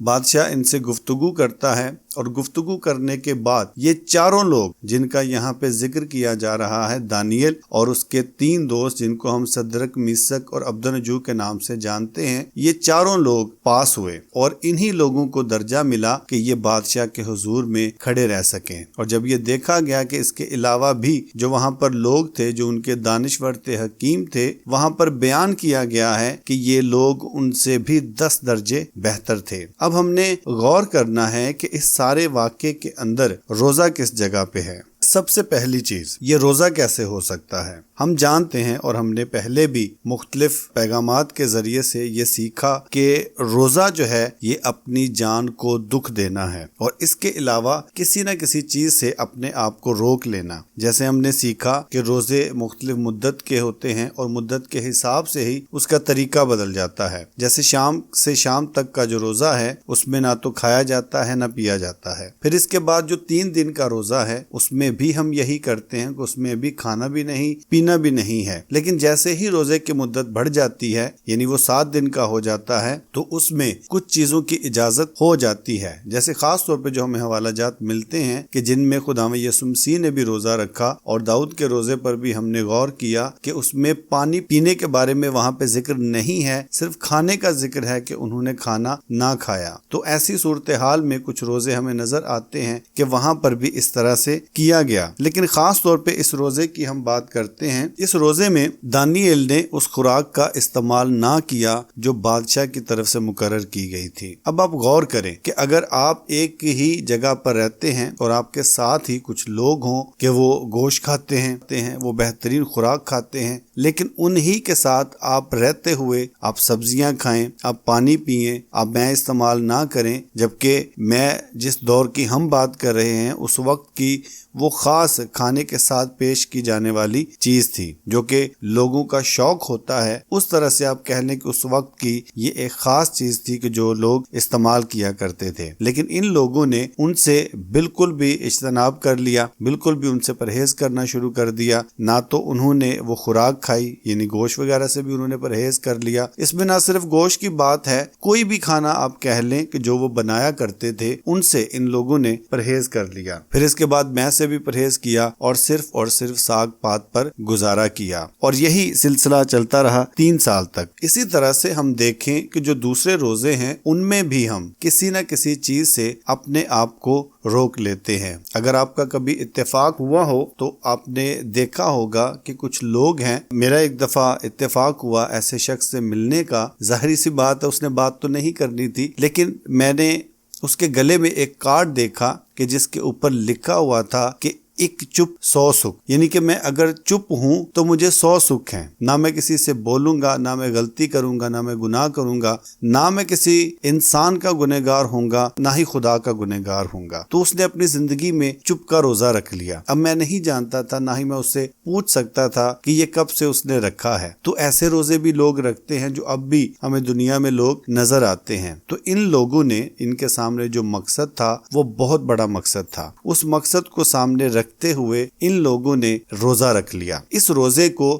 بادشاہ ان سے گفتگو کرتا ہے اور گفتگو کرنے کے بعد یہ چاروں لوگ جن کا یہاں پہ ذکر کیا جا رہا ہے، دانیل اور اس کے 3 دوست جن کو ہم صدرک، میثق اور عبدنجو کے نام سے جانتے ہیں، یہ چاروں لوگ پاس ہوئے اور انہی لوگوں کو درجہ ملا کہ یہ بادشاہ کے حضور میں کھڑے رہ سکیں۔ اور جب یہ دیکھا گیا کہ اس کے علاوہ بھی جو وہاں پر لوگ تھے، جو ان کے دانشور تھے، حکیم تھے، وہاں پر بیان کیا گیا ہے کہ یہ لوگ ان سے بھی 10 درجے بہتر تھے۔ اب ہم نے غور کرنا ہے کہ اس سارے واقعے کے اندر روزہ کس جگہ پہ ہے۔ سب سے پہلی چیز، یہ روزہ کیسے ہو سکتا ہے؟ ہم جانتے ہیں اور ہم نے پہلے بھی مختلف پیغامات کے ذریعے سے یہ سیکھا کہ روزہ جو ہے یہ اپنی جان کو دکھ دینا ہے اور اس کے علاوہ کسی نہ کسی چیز سے اپنے آپ کو روک لینا۔ جیسے ہم نے سیکھا کہ روزے مختلف مدت کے ہوتے ہیں اور مدت کے حساب سے ہی اس کا طریقہ بدل جاتا ہے۔ جیسے شام سے شام تک کا جو روزہ ہے اس میں نہ تو کھایا جاتا ہے نہ پیا جاتا ہے۔ پھر اس کے بعد جو 3 دن کا روزہ ہے اس میں بھی ہم یہی کرتے ہیں کہ اس میں بھی کھانا بھی نہیں، پینا بھی نہیں ہے۔ لیکن جیسے ہی روزے کی مدت بڑھ جاتی ہے، یعنی وہ 7 دن کا ہو جاتا ہے، تو اس میں کچھ چیزوں کی اجازت ہو جاتی ہے۔ جیسے خاص طور پہ جو ہمیں حوالہ جات ملتے ہیں کہ جن میں خداوند یسوع مسیح نے بھی روزہ رکھا، اور داؤد کے روزے پر بھی ہم نے غور کیا کہ اس میں پانی پینے کے بارے میں وہاں پہ ذکر نہیں ہے، صرف کھانے کا ذکر ہے کہ انہوں نے کھانا نہ کھایا۔ تو ایسی صورتحال میں کچھ روزے ہمیں نظر آتے ہیں کہ وہاں پر بھی اس طرح سے کیا گیا۔ لیکن خاص طور پہ اس روزے کی ہم بات کرتے ہیں، اس روزے میں دانیل نے اس خوراک کا استعمال نہ کیا جو بادشاہ کی طرف سے مقرر کی گئی تھی۔ اب آپ غور کریں کہ اگر آپ ایک ہی جگہ پر رہتے ہیں اور آپ کے ساتھ ہی کچھ لوگ ہوں کہ وہ گوشت کھاتے ہیں، وہ بہترین خوراک کھاتے ہیں، لیکن انہی کے ساتھ آپ رہتے ہوئے آپ سبزیاں کھائیں، آپ پانی پئیں، آپ میں استعمال نہ کریں، جبکہ میں جس دور کی ہم بات کر رہے ہیں اس وقت کی وہ خاص کھانے کے ساتھ پیش کی جانے والی چیز تھی جو کہ لوگوں کا شوق ہوتا ہے، اس طرح سے آپ کہہ لیں کہ اس وقت کی یہ ایک خاص چیز تھی کہ جو لوگ استعمال کیا کرتے تھے۔ لیکن ان لوگوں نے ان سے بالکل بھی اجتناب کر لیا، بالکل بھی ان سے پرہیز کرنا شروع کر دیا۔ نہ تو انہوں نے وہ خوراک کھائی، یعنی گوشت وغیرہ سے بھی انہوں نے پرہیز کر لیا۔ اس میں نہ صرف گوشت کی بات ہے، کوئی بھی کھانا آپ کہہ لیں کہ جو وہ بنایا کرتے تھے ان سے ان لوگوں نے پرہیز کر لیا۔ پھر اس کے بعد میں سے بھی پرہیز کیا اور صرف ساگ پات پر گزارا کیا، اور یہی سلسلہ چلتا رہا 3 سال تک۔ اسی طرح سے ہم دیکھیں کہ جو دوسرے روزے ہیں ان میں بھی ہم کسی نہ کسی چیز سے اپنے آپ کو روک لیتے ہیں۔ اگر آپ کا کبھی اتفاق ہوا ہو تو آپ نے دیکھا ہوگا کہ کچھ لوگ ہیں، میرا ایک دفعہ اتفاق ہوا ایسے شخص سے ملنے کا، ظاہری سی بات ہے اس نے بات تو نہیں کرنی تھی، لیکن میں نے اس کے گلے میں ایک کارڈ دیکھا کہ جس کے اوپر لکھا ہوا تھا کہ ایک چپ 100 سکھ، یعنی کہ میں اگر چپ ہوں تو مجھے 100 سکھ ہیں، نہ میں کسی سے بولوں گا، نہ میں غلطی کروں گا، نہ میں گناہ کروں گا، نہ میں کسی انسان کا گنہگار ہوں گا، نہ ہی خدا کا گنہگار ہوں گا۔ تو اس نے اپنی زندگی میں چپ کا روزہ رکھ لیا۔ اب میں نہیں جانتا تھا، نہ ہی میں اس سے پوچھ سکتا تھا کہ یہ کب سے اس نے رکھا ہے۔ تو ایسے روزے بھی لوگ رکھتے ہیں جو اب بھی ہمیں دنیا میں لوگ نظر آتے ہیں۔ تو ان لوگوں نے، ان کے سامنے جو مقصد تھا وہ بہت بڑا مقصد تھا، اس مقصد کو سامنے رکھتے ہوئے ان لوگوں نے روزہ رکھ لیا۔ اس روزے کو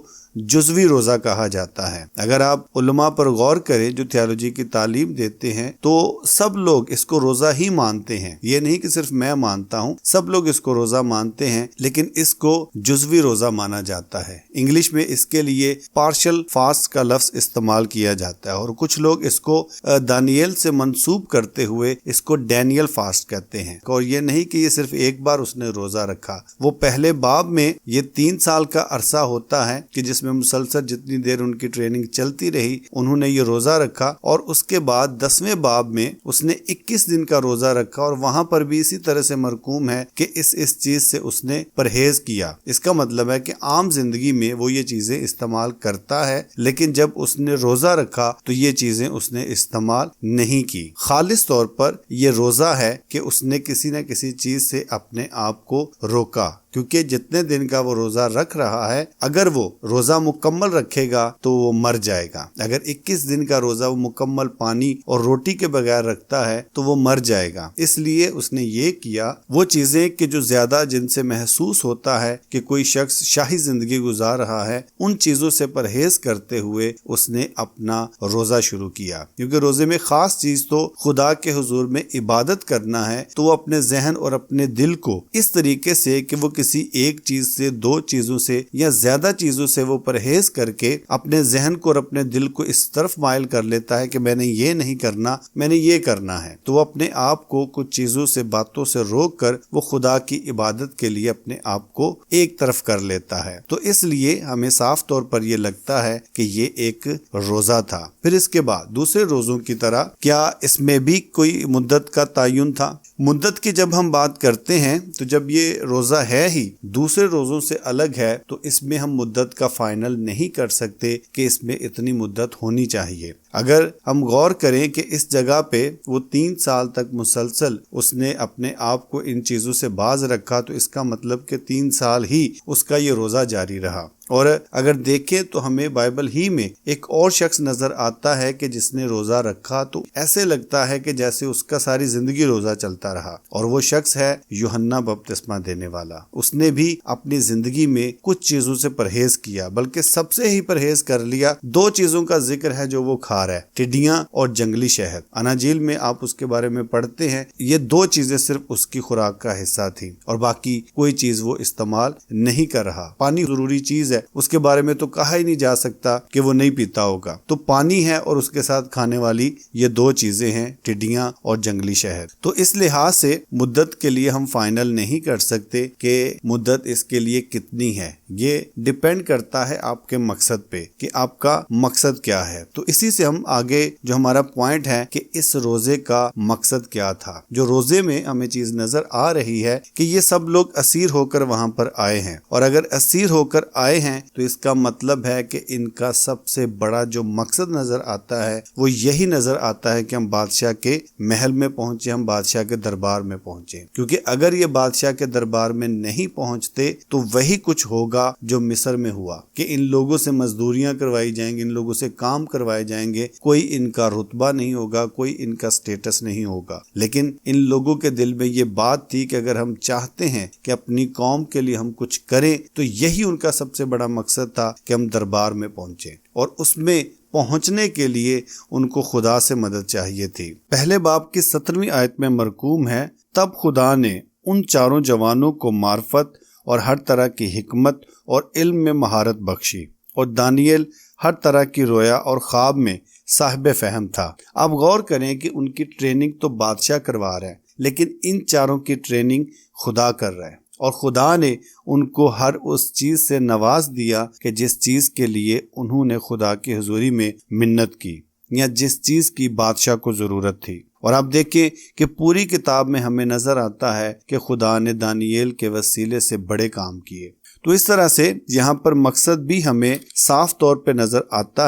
جزوی روزہ کہا جاتا ہے۔ اگر آپ علماء پر غور کریں جو تھیالوجی کی تعلیم دیتے ہیں تو سب لوگ اس کو روزہ ہی مانتے ہیں، یہ نہیں کہ صرف میں مانتا ہوں، سب لوگ اس کو روزہ مانتے ہیں، لیکن اس کو جزوی روزہ مانا جاتا ہے۔ انگلش میں اس کے لیے پارشل فاسٹ کا لفظ استعمال کیا جاتا ہے، اور کچھ لوگ اس کو دانیل سے منسوب کرتے ہوئے اس کو ڈینیل فاسٹ کہتے ہیں۔ اور یہ نہیں کہ یہ صرف ایک بار اس نے روزہ رکھا، وہ پہلے باب میں یہ 3 سال کا عرصہ ہوتا ہے کہ جس میں مسلسل جتنی دیر ان کی ٹریننگ چلتی رہی انہوں نے یہ روزہ رکھا، اور اس کے بعد 10ویں باب میں اس نے 21 دن کا روزہ رکھا، اور وہاں پر بھی اسی طرح سے مرقوم ہے کہ اس چیز سے اس نے پرہیز کیا۔ اس کا مطلب ہے کہ عام زندگی میں وہ یہ چیزیں استعمال کرتا ہے، لیکن جب اس نے روزہ رکھا تو یہ چیزیں اس نے استعمال نہیں کی۔ خالص طور پر یہ روزہ ہے کہ اس نے کسی نہ کسی چیز سے اپنے آپ کو روکا۔ کیونکہ جتنے دن کا وہ روزہ رکھ رہا ہے اگر وہ روزہ مکمل رکھے گا تو وہ مر جائے گا، اگر 21 دن کا روزہ وہ مکمل پانی اور روٹی کے بغیر رکھتا ہے تو وہ مر جائے گا۔ اس لیے اس نے یہ کیا، وہ چیزیں کہ جو زیادہ جن سے محسوس ہوتا ہے کہ کوئی شخص شاہی زندگی گزار رہا ہے، ان چیزوں سے پرہیز کرتے ہوئے اس نے اپنا روزہ شروع کیا، کیونکہ روزے میں خاص چیز تو خدا کے حضور میں عبادت کرنا ہے، تو وہ اپنے ذہن اور اپنے دل کو اس طریقے سے کہ وہ کسی ایک چیز سے، دو چیزوں سے یا زیادہ چیزوں سے وہ پرہیز کر کے اپنے ذہن کو اور اپنے دل کو اس طرف مائل کر لیتا ہے کہ میں نے یہ نہیں کرنا، میں نے یہ کرنا ہے، تو وہ اپنے آپ کو کچھ چیزوں سے، باتوں سے روک کر وہ خدا کی عبادت کے لیے اپنے آپ کو ایک طرف کر لیتا ہے۔ تو اس لیے ہمیں صاف طور پر یہ لگتا ہے کہ یہ ایک روزہ تھا۔ پھر اس کے بعد دوسرے روزوں کی طرح کیا اس میں بھی کوئی مدت کا تعین تھا؟ مدت کی جب ہم بات کرتے ہیں تو جب یہ روزہ ہے ہی دوسرے روزوں سے الگ ہے تو اس میں ہم مدت کا فائنل نہیں کر سکتے کہ اس میں اتنی مدت ہونی چاہیے۔ اگر ہم غور کریں کہ اس جگہ پہ وہ 3 سال تک مسلسل اس نے اپنے آپ کو ان چیزوں سے باز رکھا تو اس کا مطلب کہ 3 سال ہی اس کا یہ روزہ جاری رہا۔ اور اگر دیکھیں تو ہمیں بائبل ہی میں ایک اور شخص نظر آتا ہے کہ جس نے روزہ رکھا تو ایسے لگتا ہے کہ جیسے اس کا ساری زندگی روزہ چلتا رہا، اور وہ شخص ہے یوحنا بپتسمہ دینے والا۔ اس نے بھی اپنی زندگی میں کچھ چیزوں سے پرہیز کیا، بلکہ سب سے ہی پرہیز کر لیا۔ 2 چیزوں کا ذکر ہے جو وہ کھا رہا ہے، ٹڈیاں اور جنگلی شہد۔ اناجیل میں آپ اس کے بارے میں پڑھتے ہیں، یہ 2 چیزیں صرف اس کی خوراک کا حصہ تھی اور باقی کوئی چیز وہ استعمال نہیں کر رہا۔ پانی ضروری چیز ہے، اس کے بارے میں تو کہا ہی نہیں جا سکتا کہ وہ نہیں پیتا ہوگا۔ تو پانی ہے اور اس کے ساتھ کھانے والی یہ 2 چیزیں ہیں، ٹڈیاں اور جنگلی شہد۔ تو اس لحاظ سے مدت کے لیے ہم فائنل نہیں کر سکتے کہ مدت اس کے لیے کتنی ہے، یہ ڈیپینڈ کرتا ہے آپ کے مقصد پہ کہ آپ کا مقصد کیا ہے۔ تو اسی سے ہم آگے جو ہمارا پوائنٹ ہے کہ اس روزے کا مقصد کیا تھا، جو روزے میں ہمیں چیز نظر آ رہی ہے کہ یہ سب لوگ اسیر ہو کر وہاں پر آئے ہیں، اور اگر اسیر ہو کر آئے ہیں تو اس کا مطلب ہے کہ ان کا سب سے بڑا جو مقصد نظر آتا ہے وہ یہی نظر آتا ہے کہ ہم بادشاہ کے محل میں پہنچے، ہم بادشاہ کے دربار میں پہنچے، کیونکہ اگر یہ بادشاہ کے دربار میں نہیں پہنچتے تو وہی کچھ ہوگا جو مصر میں ہوا کہ ان لوگوں سے مزدوریاں کروائی جائیں گی، ان لوگوں سے کام کروائے جائیں گے، کوئی ان کا رتبہ نہیں ہوگا، کوئی ان کا سٹیٹس نہیں ہوگا۔ لیکن ان لوگوں کے دل میں یہ بات تھی کہ اگر ہم چاہتے ہیں کہ اپنی قوم کے لیے ہم کچھ کریں تو یہی ان کا سب سے بڑا مقصد تھا کہ ہم دربار میں پہنچیں، اور اس میں پہنچنے کے لیے ان کو خدا سے مدد چاہیے تھی۔ پہلے باب کی 17ویں آیت میں مرقوم ہے، تب خدا نے ان 4 جوانوں کو معرفت اور ہر طرح کی حکمت اور علم میں مہارت بخشی، اور دانیل ہر طرح کی رویا اور خواب میں صاحب فہم تھا۔ آپ غور کریں کہ ان کی ٹریننگ تو بادشاہ کروا رہے ہیں، لیکن ان 4 کی ٹریننگ خدا کر رہا ہے، اور خدا نے ان کو ہر اس چیز سے نواز دیا کہ جس چیز کے لیے انہوں نے خدا کی حضوری میں منت کی یا جس چیز کی بادشاہ کو ضرورت تھی۔ اور آپ دیکھیں کہ پوری کتاب میں ہمیں نظر آتا ہے کہ خدا نے دانییل کے وسیلے سے بڑے کام کیے۔ تو اس طرح سے یہاں پر مقصد بھی ہمیں صاف طور پہ نظر آتا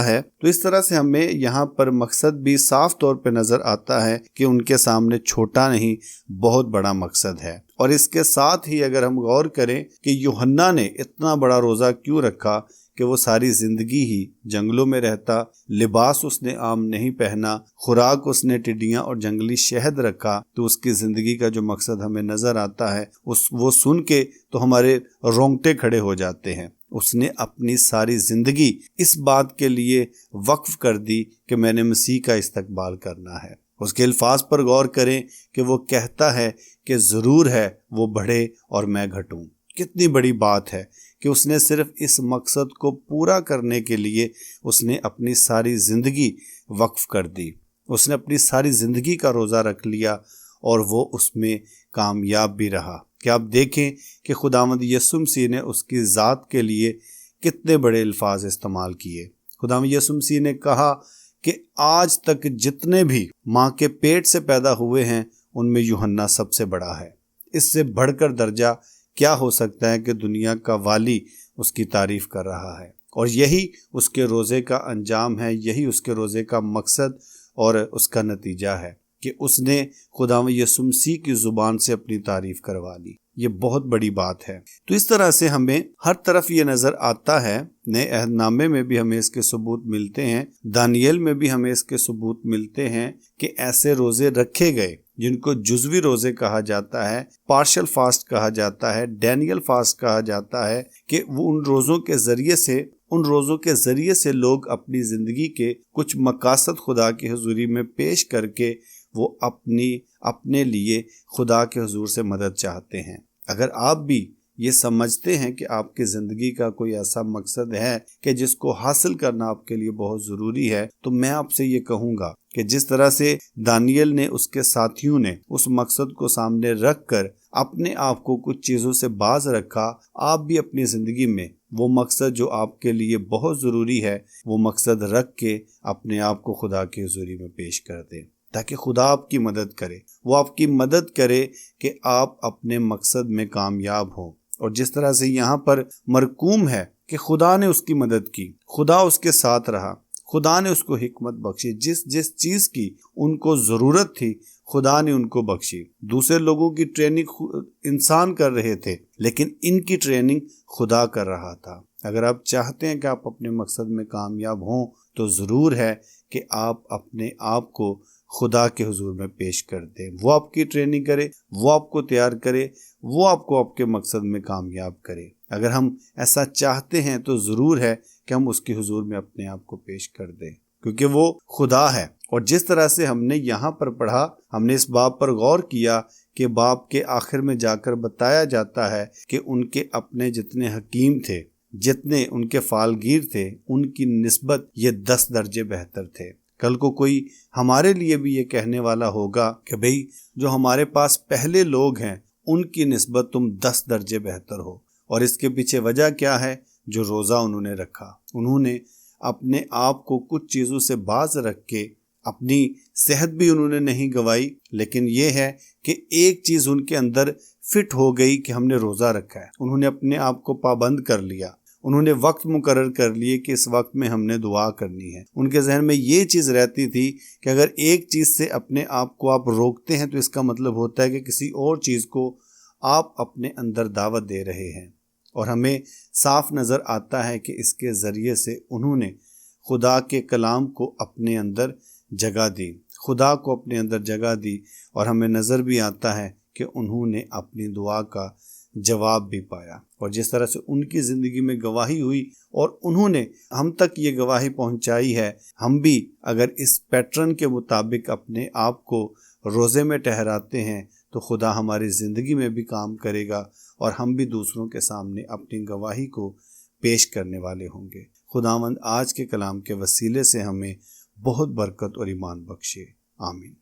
ہے کہ ان کے سامنے چھوٹا نہیں، بہت بڑا مقصد ہے۔ اور اس کے ساتھ ہی اگر ہم غور کریں کہ یوحنا نے اتنا بڑا روزہ کیوں رکھا کہ وہ ساری زندگی ہی جنگلوں میں رہتا، لباس اس نے عام نہیں پہنا، خوراک اس نے ٹڈیاں اور جنگلی شہد رکھا، تو اس کی زندگی کا جو مقصد ہمیں نظر آتا ہے وہ سن کے تو ہمارے رونگٹے کھڑے ہو جاتے ہیں۔ اس نے اپنی ساری زندگی اس بات کے لیے وقف کر دی کہ میں نے مسیح کا استقبال کرنا ہے۔ اس کے الفاظ پر غور کریں کہ وہ کہتا ہے کہ ضرور ہے وہ بڑھے اور میں گھٹوں۔ کتنی بڑی بات ہے کہ اس نے صرف اس مقصد کو پورا کرنے کے لیے اس نے اپنی ساری زندگی وقف کر دی۔ اس نے اپنی ساری زندگی کا روزہ رکھ لیا اور وہ اس میں کامیاب بھی رہا۔ کہ آپ دیکھیں کہ خداوند یسوع مسیح نے اس کی ذات کے لیے کتنے بڑے الفاظ استعمال کیے۔ خداوند یسوع مسیح نے کہا کہ آج تک جتنے بھی ماں کے پیٹ سے پیدا ہوئے ہیں ان میں یوحنا سب سے بڑا ہے۔ اس سے بڑھ کر درجہ کیا ہو سکتا ہے کہ دنیا کا والی اس کی تعریف کر رہا ہے، اور یہی اس کے روزے کا انجام ہے، یہی اس کے روزے کا مقصد اور اس کا نتیجہ ہے کہ اس نے خداوند یسوع مسیح کی زبان سے اپنی تعریف کروا لی۔ یہ بہت بڑی بات ہے۔ تو اس طرح سے ہمیں ہر طرف یہ نظر آتا ہے، نئے عہد نامے میں بھی ہمیں اس کے ثبوت ملتے ہیں، دانیل میں بھی ہمیں اس کے ثبوت ملتے ہیں کہ ایسے روزے رکھے گئے جن کو جزوی روزے کہا جاتا ہے، پارشل فاسٹ کہا جاتا ہے، ڈینیل فاسٹ کہا جاتا ہے، کہ وہ ان روزوں کے ذریعے سے لوگ اپنی زندگی کے کچھ مقاصد خدا کی حضوری میں پیش کر کے وہ اپنے لیے خدا کے حضور سے مدد چاہتے ہیں۔ اگر آپ بھی یہ سمجھتے ہیں کہ آپ کی زندگی کا کوئی ایسا مقصد ہے کہ جس کو حاصل کرنا آپ کے لیے بہت ضروری ہے، تو میں آپ سے یہ کہوں گا کہ جس طرح سے دانیل نے اس کے ساتھیوں نے اس مقصد کو سامنے رکھ کر اپنے آپ کو کچھ چیزوں سے باز رکھا، آپ بھی اپنی زندگی میں وہ مقصد جو آپ کے لیے بہت ضروری ہے، وہ مقصد رکھ کے اپنے آپ کو خدا کی حضوری میں پیش کر دیں، تاکہ خدا آپ کی مدد کرے، وہ آپ کی مدد کرے کہ آپ اپنے مقصد میں کامیاب ہوں۔ اور جس طرح سے یہاں پر مرقوم ہے کہ خدا نے اس کی مدد کی، خدا اس کے ساتھ رہا، خدا نے اس کو حکمت بخشی، جس چیز کی ان کو ضرورت تھی خدا نے ان کو بخشی۔ دوسرے لوگوں کی ٹریننگ انسان کر رہے تھے، لیکن ان کی ٹریننگ خدا کر رہا تھا۔ اگر آپ چاہتے ہیں کہ آپ اپنے مقصد میں کامیاب ہوں تو ضرور ہے کہ آپ اپنے آپ کو خدا کے حضور میں پیش کر دیں، وہ آپ کی ٹریننگ کرے، وہ آپ کو تیار کرے، وہ آپ کو آپ کے مقصد میں کامیاب کرے۔ اگر ہم ایسا چاہتے ہیں تو ضرور ہے کہ ہم اس کے حضور میں اپنے آپ کو پیش کر دیں، کیونکہ وہ خدا ہے۔ اور جس طرح سے ہم نے یہاں پر پڑھا، ہم نے اس باب پر غور کیا کہ باب کے آخر میں جا کر بتایا جاتا ہے کہ ان کے اپنے جتنے حکیم تھے، جتنے ان کے فالگیر تھے، ان کی نسبت یہ 10 درجے بہتر تھے۔ کل کو کوئی ہمارے لیے بھی یہ کہنے والا ہوگا کہ بھئی جو ہمارے پاس پہلے لوگ ہیں ان کی نسبت تم 10 درجے بہتر ہو، اور اس کے پیچھے وجہ کیا ہے؟ جو روزہ انہوں نے رکھا، انہوں نے اپنے آپ کو کچھ چیزوں سے باز رکھ کے اپنی صحت بھی انہوں نے نہیں گوائی، لیکن یہ ہے کہ ایک چیز ان کے اندر فٹ ہو گئی کہ ہم نے روزہ رکھا ہے، انہوں نے اپنے آپ کو پابند کر لیا، انہوں نے وقت مقرر کر لیے کہ اس وقت میں ہم نے دعا کرنی ہے۔ ان کے ذہن میں یہ چیز رہتی تھی کہ اگر ایک چیز سے اپنے آپ کو آپ روکتے ہیں تو اس کا مطلب ہوتا ہے کہ کسی اور چیز کو آپ اپنے اندر دعوت دے رہے ہیں۔ اور ہمیں صاف نظر آتا ہے کہ اس کے ذریعے سے انہوں نے خدا کے کلام کو اپنے اندر جگہ دی، خدا کو اپنے اندر جگہ دی، اور ہمیں نظر بھی آتا ہے کہ انہوں نے اپنی دعا کا جواب بھی پایا۔ اور جس طرح سے ان کی زندگی میں گواہی ہوئی اور انہوں نے ہم تک یہ گواہی پہنچائی ہے، ہم بھی اگر اس پیٹرن کے مطابق اپنے آپ کو روزے میں ٹھہراتے ہیں تو خدا ہماری زندگی میں بھی کام کرے گا، اور ہم بھی دوسروں کے سامنے اپنی گواہی کو پیش کرنے والے ہوں گے۔ خداوند آج کے کلام کے وسیلے سے ہمیں بہت برکت اور ایمان بخشے، آمین۔